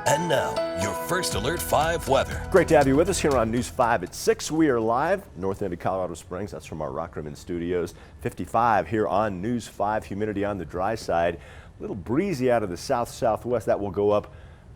And now, your First Alert 5 weather. Great to have you with us here on News 5 at 6. We are live north end of Colorado Springs. That's from our Rockrimmon studios. 55 here on News 5. Humidity on the dry side. A little breezy out of the south-southwest. That will go up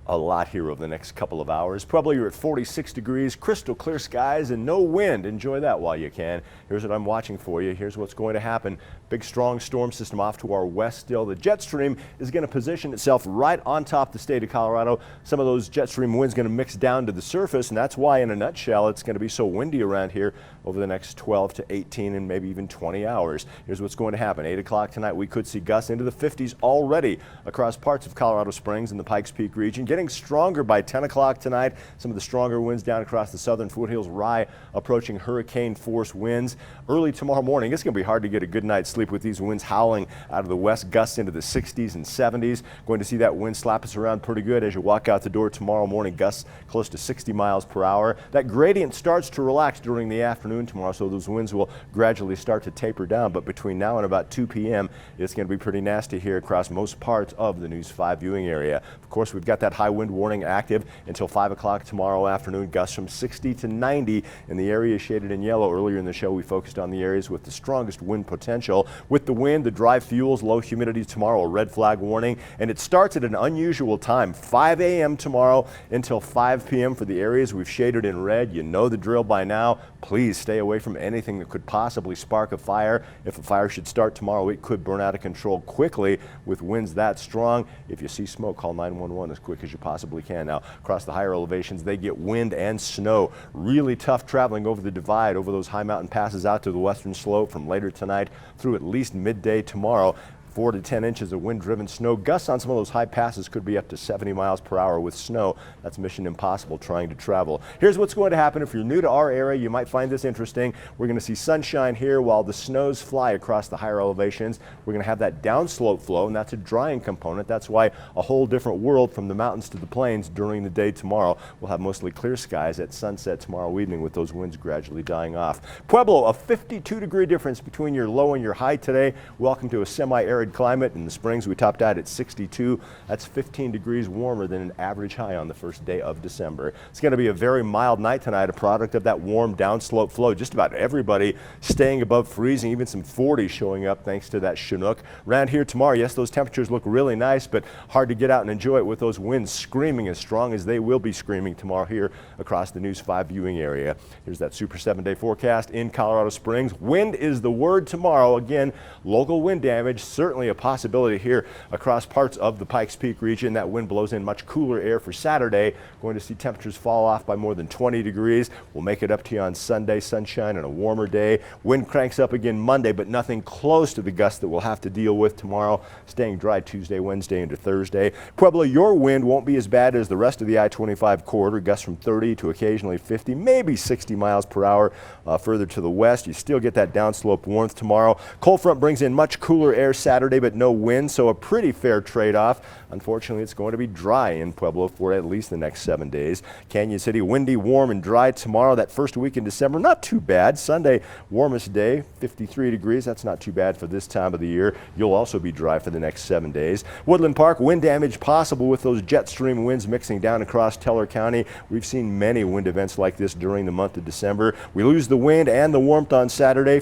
a lot here over the next couple of hours. Probably you're at 46 degrees, crystal clear skies, and no wind. Enjoy that while you can. Here's what I'm watching for you. Here's what's going to happen. Big strong storm system off to our west still. The jet stream is going to position itself right on top of the state of Colorado. Some of those jet stream winds going to mix down to the surface, and that's why in a nutshell it's going to be so windy around here over the next 12 to 18 and maybe even 20 hours. Here's what's going to happen. 8 o'clock tonight we could see gusts into the 50s already across parts of Colorado Springs and the Pikes Peak region. Getting stronger by 10 o'clock tonight. Some of the stronger winds down across the southern foothills. Rye approaching hurricane force winds. Early tomorrow morning it's going to be hard to get a good night's sleep with these winds howling out of the west, gusts into the 60s and 70s. Going to see that wind slap us around pretty good as you walk out the door tomorrow morning. Gusts close to 60 miles per hour. That gradient starts to relax during the afternoon tomorrow, so those winds will gradually start to taper down. But between now and about 2 p.m. it's going to be pretty nasty here across most parts of the News 5 viewing area. Of course, we've got that high wind warning active until 5 o'clock tomorrow afternoon. Gusts from 60 to 90 in the area shaded in yellow. Earlier in the show we focused on the areas with the strongest wind potential. With the wind, the dry fuels, low humidity tomorrow, a red flag warning, and it starts at an unusual time, 5 a.m. tomorrow until 5 p.m. for the areas we've shaded in red. You know the drill by now. Please stay away from anything that could possibly spark a fire. If a fire should start tomorrow, it could burn out of control quickly with winds that strong. If you see smoke, call 911 as quick as you possibly can. Now, across the higher elevations, they get wind and snow. Really tough traveling over the divide, over those high mountain passes out to the western slope from later tonight through at least midday tomorrow. 4 to 10 inches of wind-driven snow. Gusts on some of those high passes could be up to 70 miles per hour with snow. That's mission impossible trying to travel. Here's what's going to happen. If you're new to our area, you might find this interesting. We're going to see sunshine here while the snows fly across the higher elevations. We're going to have that downslope flow, and that's a drying component. That's why a whole different world from the mountains to the plains during the day tomorrow. We'll have mostly clear skies at sunset tomorrow evening with those winds gradually dying off. Pueblo, a 52-degree difference between your low and your high today. Welcome to a semi-arid climate. In the Springs we topped out at 62. That's 15 degrees warmer than an average high on the first day of December. It's going to be a very mild night tonight, a product of that warm downslope flow. Just about everybody staying above freezing, even some 40s showing up thanks to that Chinook. Around here tomorrow, yes, those temperatures look really nice, but hard to get out and enjoy it with those winds screaming as strong as they will be screaming tomorrow here across the News 5 viewing area. Here's that super 7-day forecast in Colorado Springs. Wind is the word tomorrow. Again, local wind damage, certainly a possibility here across parts of the Pikes Peak region. That wind blows in much cooler air for Saturday. Going to see temperatures fall off by more than 20 degrees. We'll make it up to you on Sunday, sunshine and a warmer day. Wind cranks up again Monday, but nothing close to the gusts that we'll have to deal with tomorrow. Staying dry Tuesday, Wednesday into Thursday. Pueblo, your wind won't be as bad as the rest of the I-25 corridor. Gusts from 30 to occasionally 50, maybe 60 miles per hour further to the west. You still get that downslope warmth tomorrow. Cold front brings in much cooler air Saturday, but no wind, so a pretty fair trade-off. Unfortunately, it's going to be dry in Pueblo for at least the next 7 days. Canyon City, windy, warm, and dry tomorrow. That first week in December, not too bad. Sunday, warmest day, 53 degrees. That's not too bad for this time of the year. You'll also be dry for the next 7 days. Woodland Park, wind damage possible with those jet stream winds mixing down across Teller County. We've seen many wind events like this during the month of December. We lose the wind and the warmth on Saturday.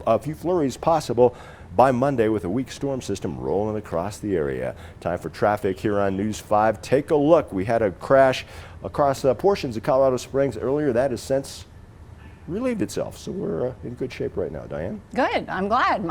A few flurries possible by Monday with a weak storm system rolling across the area. Time for traffic here on News 5. Take a look. We had a crash across portions of Colorado Springs earlier. That has since relieved itself. So we're in good shape right now. Diane? Good. I'm glad.